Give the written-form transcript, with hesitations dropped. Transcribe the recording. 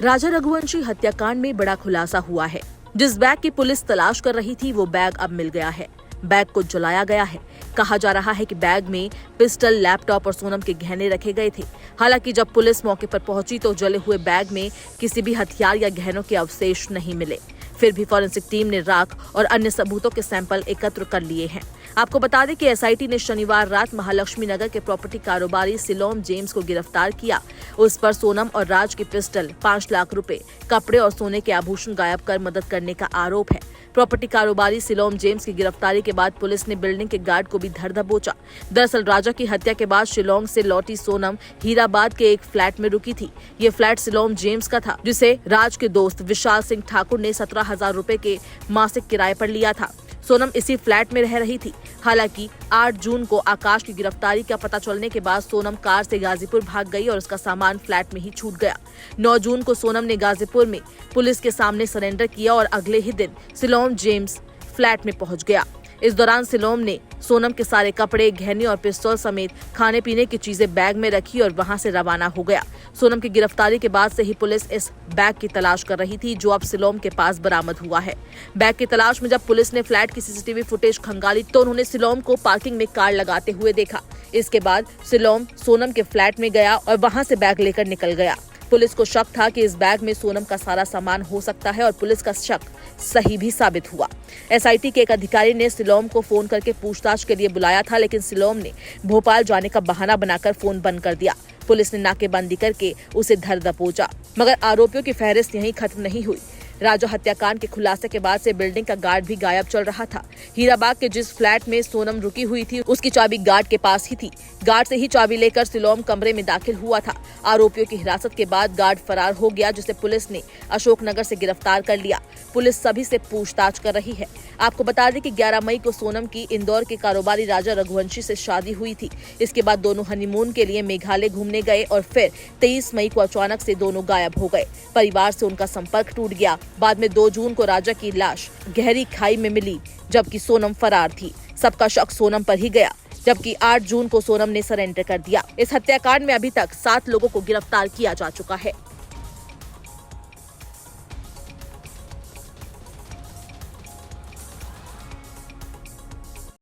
राजा रघुवंशी हत्याकांड में बड़ा खुलासा हुआ है। जिस बैग की पुलिस तलाश कर रही थी वो बैग अब मिल गया है। बैग को जलाया गया है। कहा जा रहा है कि बैग में पिस्टल, लैपटॉप और सोनम के गहने रखे गए थे। हालांकि जब पुलिस मौके पर पहुंची तो जले हुए बैग में किसी भी हथियार या गहनों के अवशेष नहीं मिले। फिर भी फॉरेंसिक टीम ने राख और अन्य सबूतों के सैंपल एकत्र कर लिए हैं। आपको बता दें कि एसआईटी ने शनिवार रात महालक्ष्मी नगर के प्रॉपर्टी कारोबारी सिलोम जेम्स को गिरफ्तार किया। उस पर सोनम और राज की पिस्टल, 5 लाख रुपए, कपड़े और सोने के आभूषण गायब कर मदद करने का आरोप है। प्रॉपर्टी कारोबारी सिलोम जेम्स की गिरफ्तारी के बाद पुलिस ने बिल्डिंग के गार्ड को भी धर दबोचा। दरअसल राजा की हत्या के बाद शिलोंग से लौटी सोनम हीराबाद के एक फ्लैट में रुकी थी। ये फ्लैट सिलोम जेम्स का था, जिसे राज के दोस्त विशाल सिंह ठाकुर ने 17,000 रुपए के मासिक किराए पर लिया था। सोनम इसी फ्लैट में रह रही थी। हालांकि 8 जून को आकाश की गिरफ्तारी का पता चलने के बाद सोनम कार से गाजीपुर भाग गई और उसका सामान फ्लैट में ही छूट गया। 9 जून को सोनम ने गाजीपुर में पुलिस के सामने सरेंडर किया और अगले ही दिन सिलोम जेम्स फ्लैट में पहुंच गया। इस दौरान सिलोम ने सोनम के सारे कपड़े, गहने और पिस्तौल समेत खाने पीने की चीजें बैग में रखी और वहां से रवाना हो गया। सोनम की गिरफ्तारी के बाद से ही पुलिस इस बैग की तलाश कर रही थी, जो अब सिलोम के पास बरामद हुआ है। बैग की तलाश में जब पुलिस ने फ्लैट की सीसीटीवी फुटेज खंगाली तो उन्होंने सिलोम को पार्किंग में कार लगाते हुए देखा। इसके बाद सिलोम सोनम के फ्लैट में गया और वहां से बैग लेकर निकल गया। पुलिस को शक था कि इस बैग में सोनम का सारा सामान हो सकता है और पुलिस का शक सही भी साबित हुआ। एसआईटी के एक अधिकारी ने सिलोम को फोन करके पूछताछ के लिए बुलाया था, लेकिन सिलोम ने भोपाल जाने का बहाना बनाकर फोन बंद कर दिया। पुलिस ने नाकेबंदी करके उसे धर दबोचा, मगर आरोपियों की फहरिस्त यहीं खत्म नहीं हुई। राजा हत्याकांड के खुलासे के बाद से बिल्डिंग का गार्ड भी गायब चल रहा था। हीराबाग के जिस फ्लैट में सोनम रुकी हुई थी उसकी चाबी गार्ड के पास ही थी। गार्ड से ही चाबी लेकर सिलोम कमरे में दाखिल हुआ था। आरोपियों की हिरासत के बाद गार्ड फरार हो गया, जिसे पुलिस ने अशोकनगर से गिरफ्तार कर लिया। पुलिस सभी से पूछताछ कर रही है। आपको बता दें कि 11 मई को सोनम की इंदौर के कारोबारी राजा रघुवंशी से शादी हुई थी। इसके बाद दोनों हनीमून के लिए मेघालय घूमने गए और फिर 23 मई को अचानक से दोनों गायब हो गए। परिवार से उनका संपर्क टूट गया। बाद में 2 जून को राजा की लाश गहरी खाई में मिली, जबकि सोनम फरार थी। सबका शक सोनम पर ही गया, जबकि 8 जून को सोनम ने सरेंडर कर दिया। इस हत्याकांड में अभी तक 7 लोगों को गिरफ्तार किया जा चुका है।